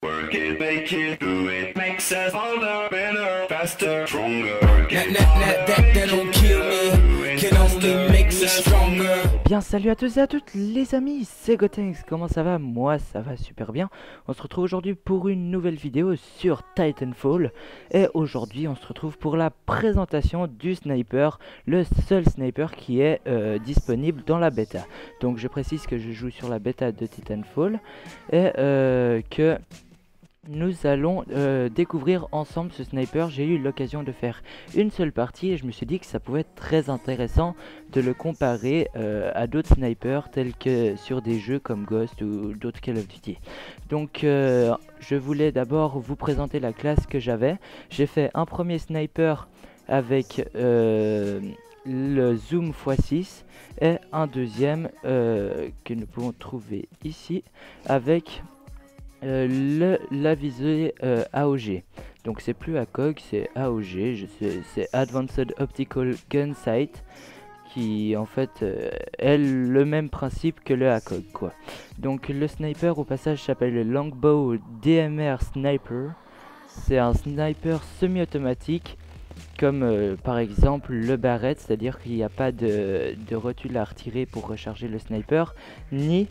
Work it, make it, do it, makes us older, better, faster, stronger. That don't kill me, can only make me stronger. Bien, salut à tous et à toutes les amis, c'est Gotenks, comment ça va? Moi ça va super bien. On se retrouve aujourd'hui pour une nouvelle vidéo sur Titanfall. Et aujourd'hui on se retrouve pour la présentation du sniper, le seul sniper qui est disponible dans la bêta. Donc je précise que je joue sur la bêta de Titanfall et que nous allons découvrir ensemble ce sniper. J'ai eu l'occasion de faire une seule partie et je me suis dit que ça pouvait être très intéressant de le comparer à d'autres snipers tels que sur des jeux comme Ghost ou d'autres Call of Duty. Donc je voulais d'abord vous présenter la classe que j'avais. J'ai fait un premier sniper avec le zoom x6 et un deuxième que nous pouvons trouver ici avec la visée AOG. Donc c'est plus ACOG, c'est AOG, c'est Advanced Optical Gun Sight, qui en fait est le même principe que le ACOG quoi. Donc le sniper au passage s'appelle le Longbow DMR Sniper. C'est un sniper semi-automatique comme par exemple le Barrett, c'est-à-dire qu'il n'y a pas de rotule à retirer pour recharger le sniper, ni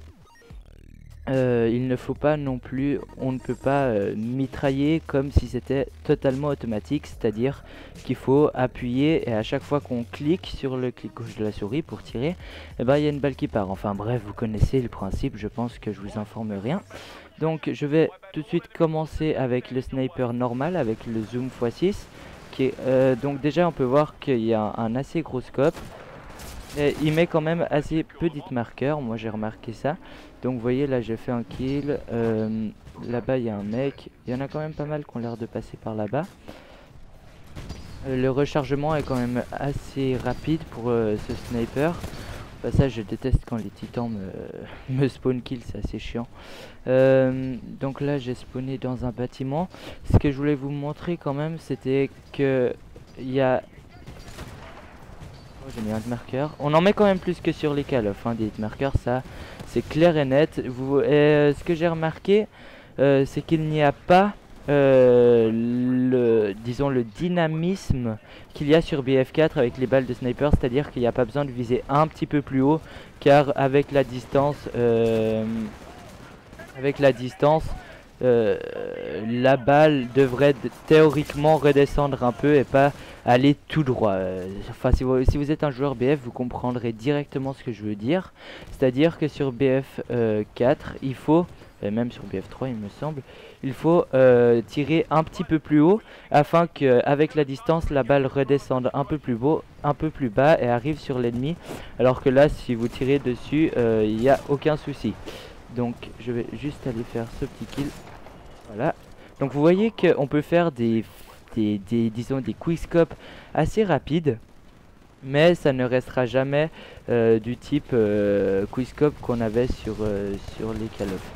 il ne faut pas non plus, on ne peut pas mitrailler comme si c'était totalement automatique, c'est-à-dire qu'il faut appuyer et à chaque fois qu'on clique sur le clic gauche de la souris pour tirer, et ben il y a une balle qui part. Enfin bref, vous connaissez le principe, je pense que je vous informe rien. Donc je vais tout de suite commencer avec le sniper normal, avec le zoom x6 qui est, donc déjà on peut voir qu'il y a un assez gros scope. Et il met quand même assez peu d'hit marqueurs, moi j'ai remarqué ça. Donc vous voyez là j'ai fait un kill, là-bas il y a un mec, il y en a quand même pas mal qui ont l'air de passer par là-bas. Le rechargement est quand même assez rapide pour ce sniper. Ça je déteste quand les titans me spawn kill, c'est assez chiant. Donc là j'ai spawné dans un bâtiment. Ce que je voulais vous montrer quand même c'était que il y a... J'ai mis un hitmarker. On en met quand même plus que sur les Call of, hein, des hitmarkers, ça c'est clair et net. Ce que j'ai remarqué, c'est qu'il n'y a pas disons le dynamisme qu'il y a sur BF4 avec les balles de sniper, c'est-à-dire qu'il n'y a pas besoin de viser un petit peu plus haut, car avec la distance, la balle devrait théoriquement redescendre un peu et pas aller tout droit. Enfin, si vous êtes un joueur BF, vous comprendrez directement ce que je veux dire. C'est-à-dire que sur BF4, il faut, et même sur BF3 il me semble, il faut tirer un petit peu plus haut afin qu'avec la distance, la balle redescende un peu plus bas et arrive sur l'ennemi. Alors que là, si vous tirez dessus, il n'y a aucun souci. Donc je vais juste aller faire ce petit kill. Voilà. Donc vous voyez qu'on peut faire disons des quickscopes assez rapides, mais ça ne restera jamais du type quickscope qu'on avait sur les Call of.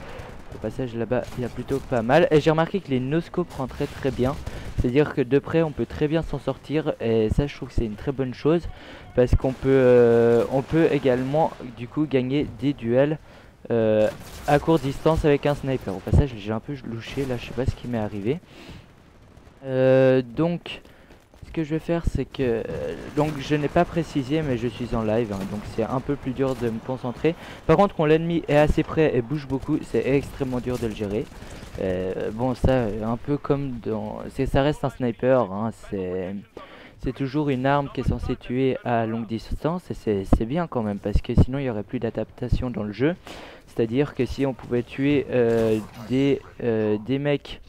Au passage là-bas il y a plutôt pas mal, et j'ai remarqué que les no-scopes rentraient très bien, c'est à dire que de près on peut très bien s'en sortir, et ça je trouve que c'est une très bonne chose parce qu'on peut également du coup gagner des duels à courte distance avec un sniper. Au passage j'ai un peu louché là, je sais pas ce qui m'est arrivé. Donc ce que je vais faire c'est que donc je n'ai pas précisé mais je suis en live, hein, donc c'est un peu plus dur de me concentrer. Par contre quand l'ennemi est assez près et bouge beaucoup, c'est extrêmement dur de le gérer. Bon ça un peu comme dans... ça reste un sniper, hein, c'est toujours une arme qui est censée tuer à longue distance, et c'est bien quand même parce que sinon il n'y aurait plus d'adaptation dans le jeu. C'est-à-dire que si on pouvait tuer des mecs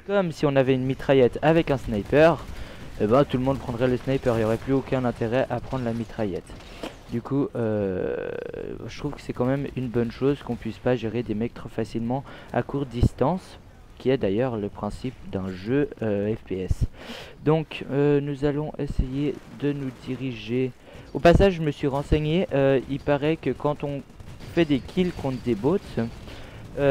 comme si on avait une mitraillette avec un sniper, et ben tout le monde prendrait le sniper, il n'y aurait plus aucun intérêt à prendre la mitraillette. Du coup je trouve que c'est quand même une bonne chose qu'on puisse pas gérer des mecs trop facilement à courte distance, qui est d'ailleurs le principe d'un jeu FPS. Donc nous allons essayer de nous diriger. Au passage je me suis renseigné, il paraît que quand on fait des kills contre des bots, les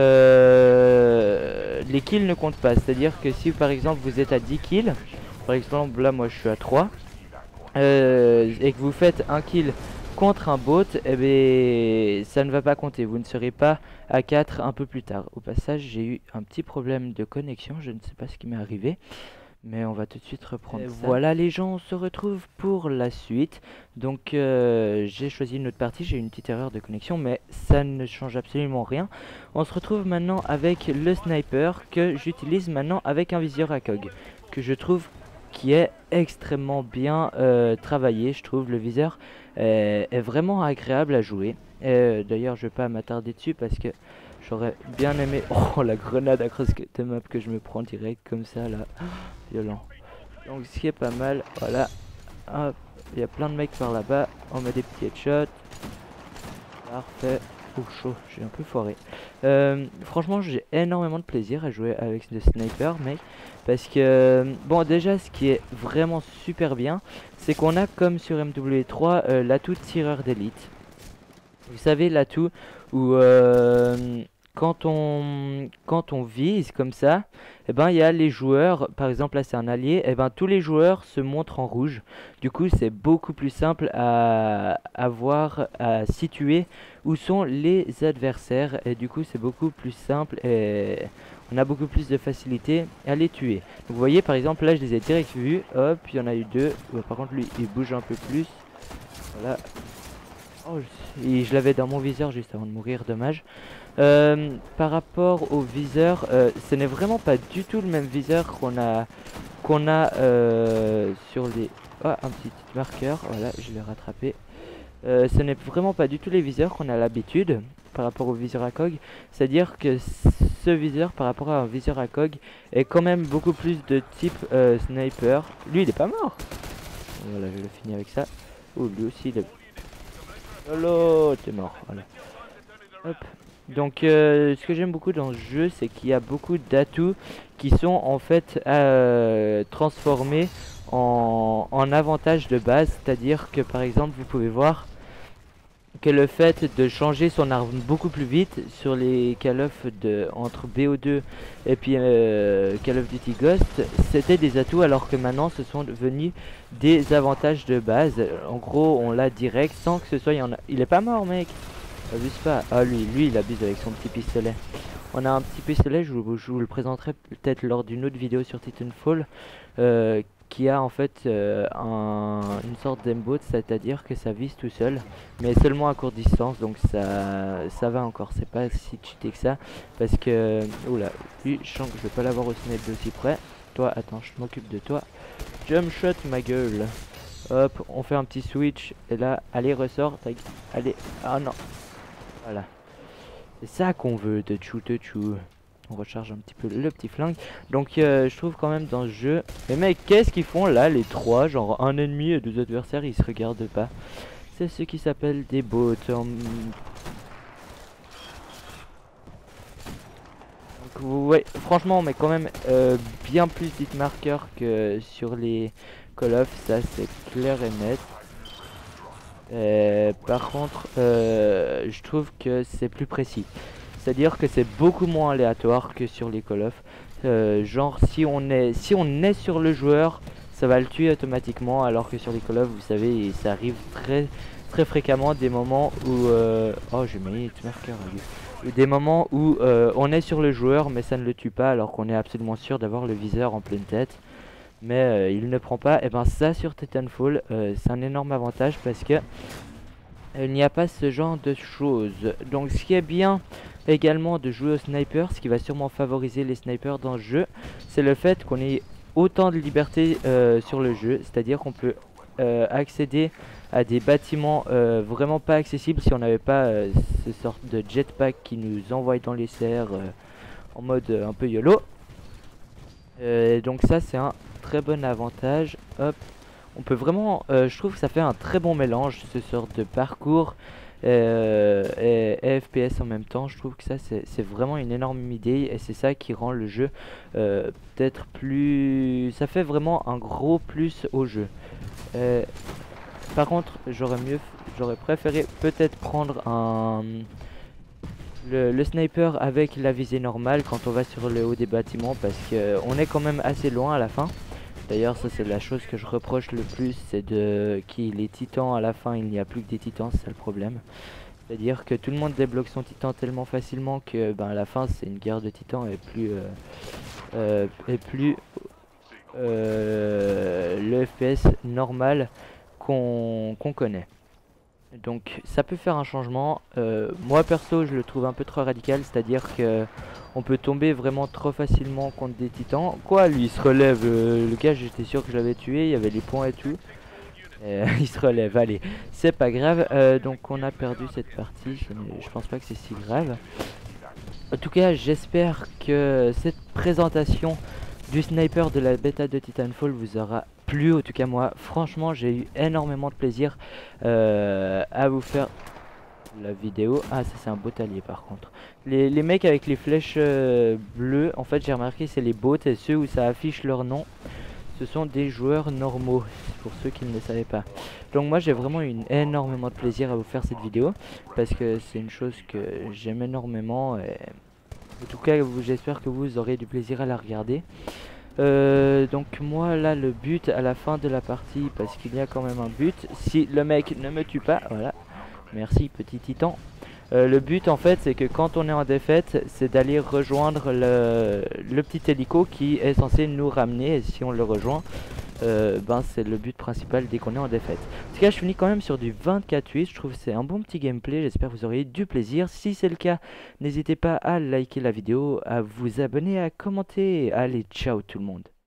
kills ne comptent pas. C'est à dire que si par exemple vous êtes à 10 kills, par exemple là moi je suis à 3, et que vous faites un kill contre un bot, eh ben, ça ne va pas compter. Vous ne serez pas à 4 un peu plus tard. Au passage, j'ai eu un petit problème de connexion. Je ne sais pas ce qui m'est arrivé. Mais on va tout de suite reprendre ça. Voilà les gens, on se retrouve pour la suite. Donc j'ai choisi une autre partie, j'ai eu une petite erreur de connexion, mais ça ne change absolument rien. On se retrouve maintenant avec le sniper que j'utilise maintenant avec un viseur ACOG, que je trouve qui est extrêmement bien travaillé. Je trouve le viseur est vraiment agréable à jouer. D'ailleurs je vais pas m'attarder dessus parce que j'aurais bien aimé... Oh la grenade across the map que je me prends direct comme ça là. Violent. Donc ce qui est pas mal, voilà. Hop, il y a plein de mecs par là-bas. On met des petits headshots. Parfait. Oh chaud, j'ai un peu foiré. Franchement j'ai énormément de plaisir à jouer avec ce sniper mec. Parce que, bon déjà ce qui est vraiment super bien, c'est qu'on a comme sur MW3 l'atout tireur d'élite. Vous savez l'atout où quand on vise comme ça, et ben il y a les joueurs, par exemple là c'est un allié, et ben tous les joueurs se montrent en rouge. Du coup c'est beaucoup plus simple à situer où sont les adversaires, et du coup c'est beaucoup plus simple et on a beaucoup plus de facilité à les tuer. Donc vous voyez par exemple là je les ai direct vus, hop, il y en a eu deux. Par contre lui il bouge un peu plus, voilà. Oh, et je l'avais dans mon viseur juste avant de mourir, dommage. Par rapport au viseur, ce n'est vraiment pas du tout le même viseur qu'on a sur les... Oh, un petit marqueur, voilà, je l'ai rattrapé. Ce n'est vraiment pas du tout les viseurs qu'on a l'habitude par rapport au viseur ACOG. C'est-à-dire que ce viseur par rapport à un viseur ACOG est quand même beaucoup plus de type sniper. Lui il est pas mort. Voilà, je le finis avec ça. Oh, lui aussi il est... Lolo, t'es mort, voilà. Hop. Donc ce que j'aime beaucoup dans ce jeu, c'est qu'il y a beaucoup d'atouts qui sont en fait transformés en avantages de base. C'est-à-dire que par exemple vous pouvez voir que le fait de changer son arme beaucoup plus vite sur les Call of entre BO2 et puis Call of Duty Ghost, c'était des atouts, alors que maintenant ce sont devenus des avantages de base. En gros on l'a direct sans que ce soit... Il est pas mort mec, abuse pas. Ah lui il abuse avec son petit pistolet. On a un petit pistolet, je vous le présenterai peut-être lors d'une autre vidéo sur Titanfall, qui a en fait une sorte d'aimbot, c'est-à-dire que ça vise tout seul, mais seulement à courte distance, donc ça va encore, c'est pas si cheaté que ça, parce que, oula, lui je sens que je vais pas l'avoir au snipe d'aussi près. Toi, attends, je m'occupe de toi, jump shot ma gueule, hop, on fait un petit switch, et là, allez ressort, allez, ah non, voilà, c'est ça qu'on veut, de chou. On recharge un petit peu le petit flingue. Donc je trouve quand même dans ce jeu... Mais mec, qu'est-ce qu'ils font là les trois? Genre un ennemi et deux adversaires, ils se regardent pas. C'est ce qui s'appelle des bots. Donc, ouais, franchement on met quand même bien plus d'hit marqueurs que sur les Call of. Ça c'est clair et net. Par contre je trouve que c'est plus précis. C'est-à-dire que c'est beaucoup moins aléatoire que sur les Call of. Genre si on est sur le joueur, ça va le tuer automatiquement, alors que sur les Call of, vous savez, ça arrive très fréquemment des moments où oh j'ai mis hit marqueur, des moments où on est sur le joueur mais ça ne le tue pas, alors qu'on est absolument sûr d'avoir le viseur en pleine tête. Mais il ne prend pas. Et ben ça sur Titanfall, c'est un énorme avantage parce que il n'y a pas ce genre de choses. Donc ce qui est bien également de jouer au sniper, ce qui va sûrement favoriser les snipers dans le jeu, c'est le fait qu'on ait autant de liberté sur le jeu. C'est-à-dire qu'on peut accéder à des bâtiments vraiment pas accessibles si on n'avait pas ce sorte de jetpack qui nous envoie dans les serres en mode un peu YOLO. Donc ça c'est un très bon avantage. Hop. On peut vraiment, je trouve que ça fait un très bon mélange, ce sort de parcours et FPS en même temps. Je trouve que ça c'est vraiment une énorme idée, et c'est ça qui rend le jeu peut-être plus... Ça fait vraiment un gros plus au jeu. Par contre j'aurais préféré peut-être prendre le sniper avec la visée normale quand on va sur le haut des bâtiments, parce qu'on est quand même assez loin à la fin. D'ailleurs ça c'est la chose que je reproche le plus, c'est de les titans à la fin il n'y a plus que des titans, c'est ça le problème. C'est-à-dire que tout le monde débloque son titan tellement facilement que à la fin c'est une guerre de titans et plus le FPS normal qu'on connaît. Donc ça peut faire un changement. Moi perso je le trouve un peu trop radical, c'est-à-dire que on peut tomber vraiment trop facilement contre des titans. Quoi, lui il se relève, le gars j'étais sûr que je l'avais tué, il y avait les points et tout. Il se relève, allez, c'est pas grave. Donc on a perdu cette partie, je pense pas que c'est si grave. En tout cas j'espère que cette présentation du sniper de la bêta de Titanfall vous aura plu. En tout cas moi franchement j'ai eu énormément de plaisir à vous faire la vidéo. Ah ça c'est un beau talier par contre. Les mecs avec les flèches bleues, en fait j'ai remarqué c'est les bots, et ceux où ça affiche leur nom ce sont des joueurs normaux, pour ceux qui ne le savaient pas. Donc moi j'ai vraiment eu énormément de plaisir à vous faire cette vidéo, parce que c'est une chose que j'aime énormément, et en tout cas j'espère que vous aurez du plaisir à la regarder. Donc moi là le but à la fin de la partie, parce qu'il y a quand même un but, si le mec ne me tue pas, voilà, merci petit titan. Le but en fait c'est que quand on est en défaite, c'est d'aller rejoindre le petit hélico qui est censé nous ramener, et si on le rejoint, c'est le but principal dès qu'on est en défaite. En tout cas je finis quand même sur du 24-8, je trouve que c'est un bon petit gameplay, j'espère que vous aurez eu du plaisir. Si c'est le cas, n'hésitez pas à liker la vidéo, à vous abonner, à commenter. Allez, ciao tout le monde.